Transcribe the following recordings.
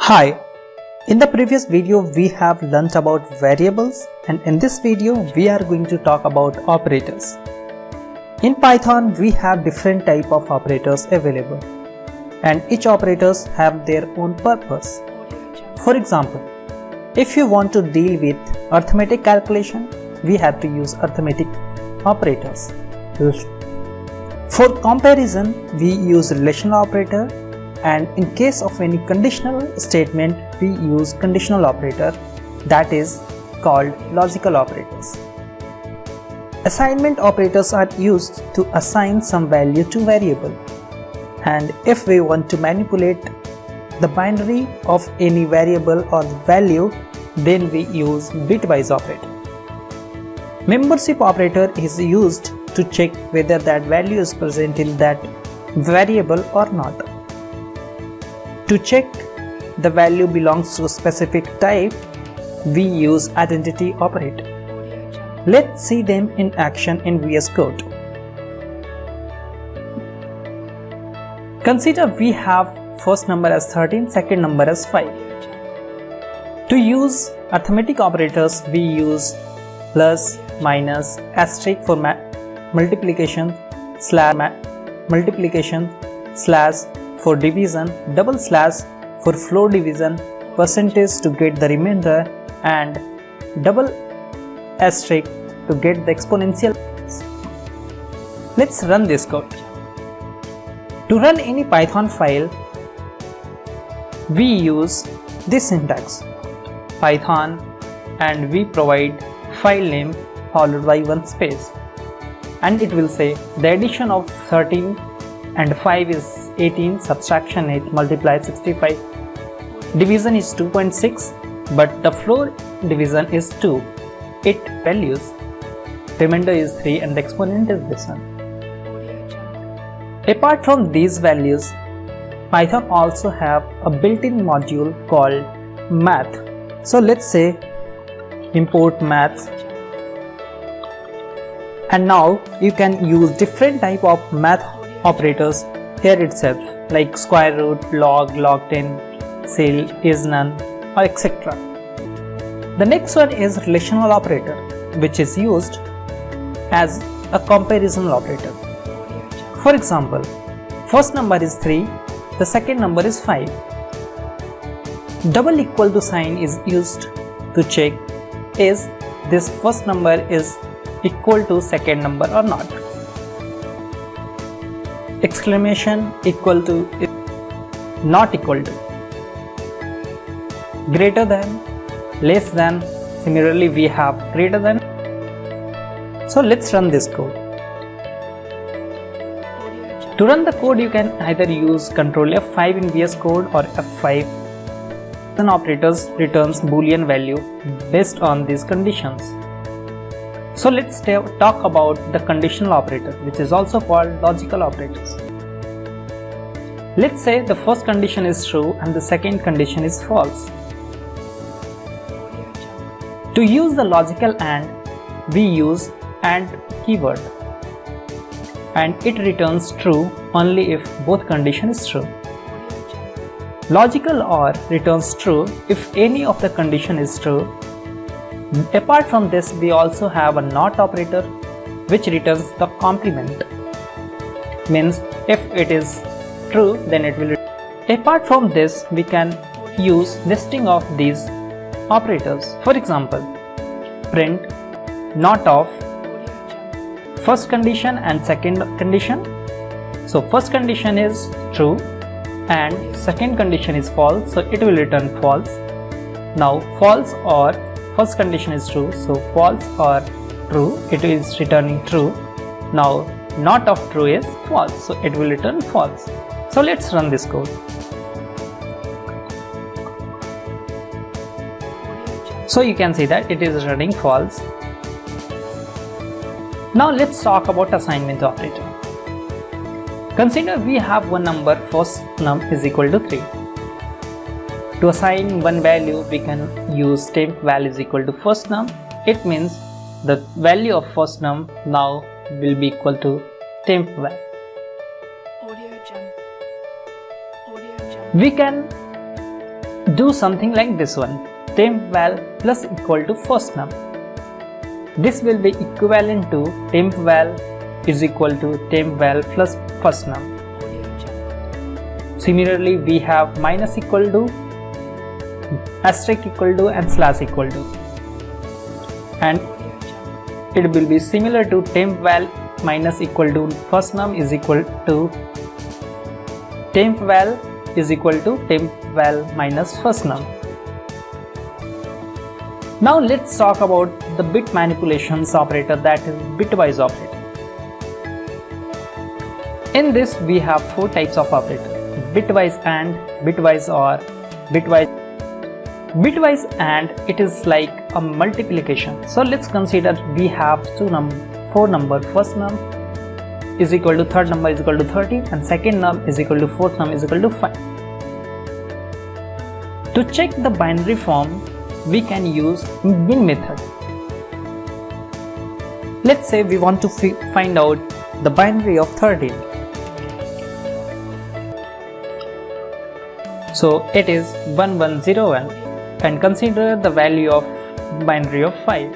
Hi, in the previous video we have learnt about variables, and in this video we are going to talk about operators. In Python we have different type of operators available, and each operators have their own purpose. For example, if you want to deal with arithmetic calculation, we have to use arithmetic operators. For comparison, we use relational operator, and in case of any conditional statement, we use conditional operator, that is called logical operators. Assignment operators are used to assign some value to variable, and if we want to manipulate the binary of any variable or value, then we use bitwise operator. Membership operator is used to check whether that value is present in that variable or not. To check the value belongs to a specific type, we use identity operator. Let's see them in action in VS Code. Consider we have first number as 13, second number as 5. To use arithmetic operators, we use plus, minus, asterisk for multiplication, slash for division, double slash for floor division, percentage to get the remainder, and double asterisk to get the exponential. Let's run this code. To run any Python file, we use this syntax, Python, and we provide file name followed by one space, and it will say the addition of 13 and 5 is 18, subtraction 8 multiplies 65, division is 2.6, but the floor division is 2, 8 values, remainder is 3, and the exponent is this one. Apart from these values, Python also have a built-in module called math. So let's say import math, and now you can use different type of math operators here itself, like square root, log, log 10, cell, is none, or etc. The next one is relational operator, which is used as a comparison operator. For example, first number is 3, the second number is 5. Double equal to sign is used to check is this first number is equal to second number or not. Exclamation equal to, not equal to, greater than, less than. Similarly, we have greater than. So let's run this code. To run the code, you can either use Ctrl F5 in VS Code or F5. Then operators returns Boolean value based on these conditions. So let's talk about the conditional operator, which is also called logical operators. Let's say the first condition is true and the second condition is false. To use the logical AND, we use AND keyword, and it returns true only if both conditions is true. Logical OR returns true if any of the condition is true. Apart from this, we also have a NOT operator, which returns the complement. Means if it is true, then it will. Apart from this, we can use listing of these operators. For example, print not of first condition and second condition. So first condition is true and second condition is false, so it will return false. Now false or first condition is true, so false or true, it is returning true. Now not of true is false, so it will return false. So let's run this code. So you can see that it is running false. Now let's talk about assignment operator. Consider we have one number, first num is equal to 3. To assign one value, we can use temp val is equal to first num. It means the value of first num now will be equal to temp val. We can do something like this one, temp val plus equal to first num. This will be equivalent to temp val is equal to temp val plus first num. Similarly, we have minus equal to, asterisk equal to and slash equal to, and it will be similar to temp val minus equal to first num is equal to temp val is equal to temp val minus first num. Now let's talk about the bit manipulations operator, that is bitwise operator. In this we have four types of operator: bitwise AND, bitwise OR, bitwise. Bitwise AND, it is like a multiplication. So let's consider we have four number. First num is equal to third number is equal to 30 and second num is equal to fourth num is equal to 5. To check the binary form, we can use bin method. Let's say we want to find out the binary of 13. So it is 1101 and consider the value of binary of 5.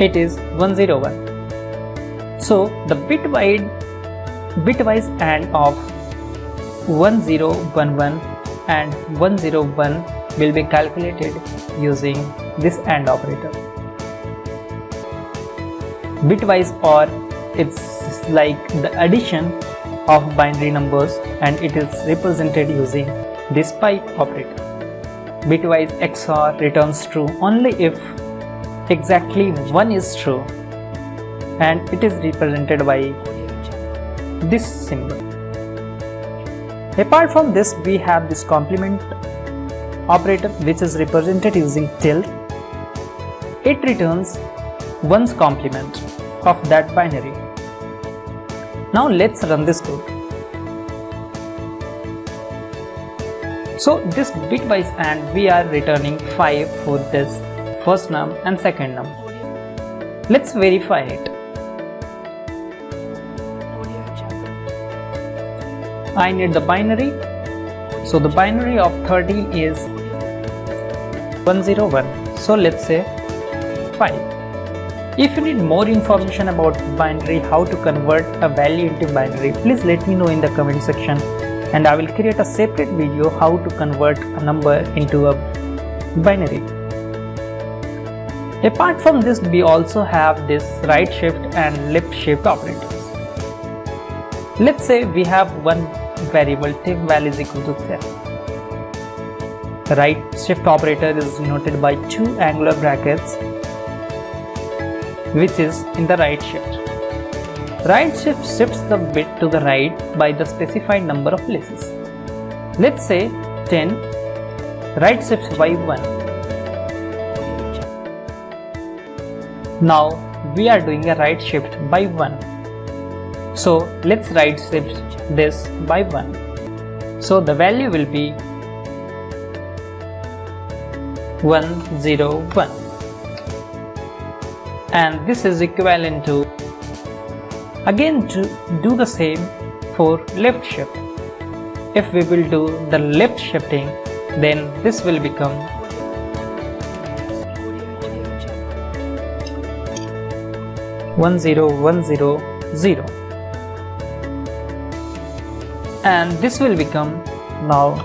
It is 101. So the bitwise AND of 1011 and 101 will be calculated using this AND operator. Bitwise OR, it's like the addition of binary numbers and it is represented using this pipe operator. Bitwise XOR returns true only if exactly 1 is true, and it is represented by this symbol. Apart from this, we have this complement operator which is represented using tilde. It returns 1's complement of that binary. Now let's run this code. So this bitwise AND, we are returning 5 for this first num and second num. Let's verify it. I need the binary. So the binary of 13 is 101. So let's say 5. If you need more information about binary, how to convert a value into binary, please let me know in the comment section and I will create a separate video how to convert a number into a binary. Apart from this, we also have this right shift and left shift operators. Let's say we have one variable temp val is equal to 10. The right shift operator is denoted by two angular brackets which is in the right shift. Right shift shifts the bit to the right by the specified number of places. Let's say 10, right shifts by 1. Now we are doing a right shift by 1. So let's right shift this by 1. So the value will be 101. And this is equivalent to, again to do the same for left shift. If we will do the left shifting, then this will become 10100 and this will become now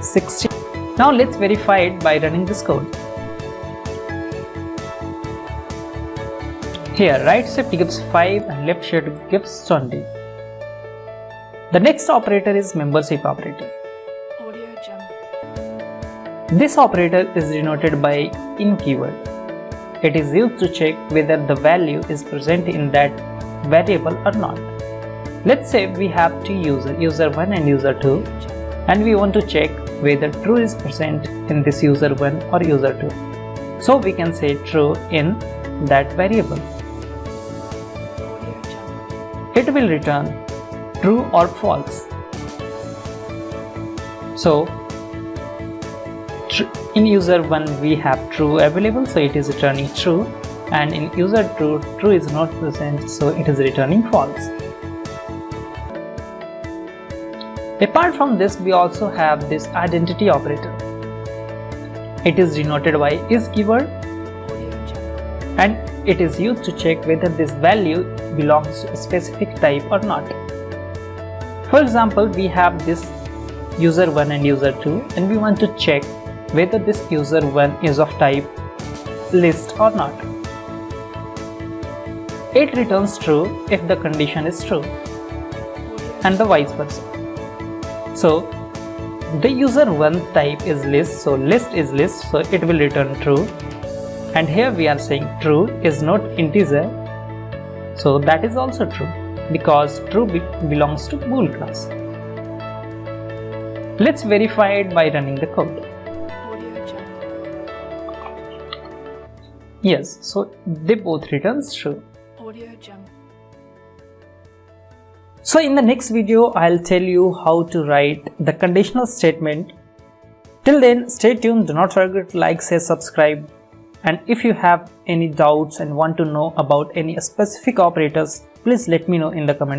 60. Now let's verify it by running this code. Here right shift gives 5 and left shift gives 20. The next operator is membership operator. This operator is denoted by in keyword. It is used to check whether the value is present in that variable or not. Let's say we have two users, user 1 and user 2, and we want to check whether true is present in this user 1 or user 2. So we can say true in that variable. It will return true or false. So in user 1 we have true available, so it is returning true, and in user 2 true is not present, so it is returning false. Apart from this, we also have this identity operator. It is denoted by is keyword and it is used to check whether this value belongs to a specific type or not. For example, we have this user1 and user2 and we want to check whether this user1 is of type list or not. It returns true if the condition is true and the vice versa. So the user1 type is list, so list is list, so it will return true. And here we are saying true is not integer, so that is also true because true belongs to bool class. Let's verify it by running the code. Yes, so they both returns true. So in the next video, I'll tell you how to write the conditional statement. Till then, stay tuned. Do not forget to like, share, subscribe. And if you have any doubts and want to know about any specific operators, please let me know in the comments.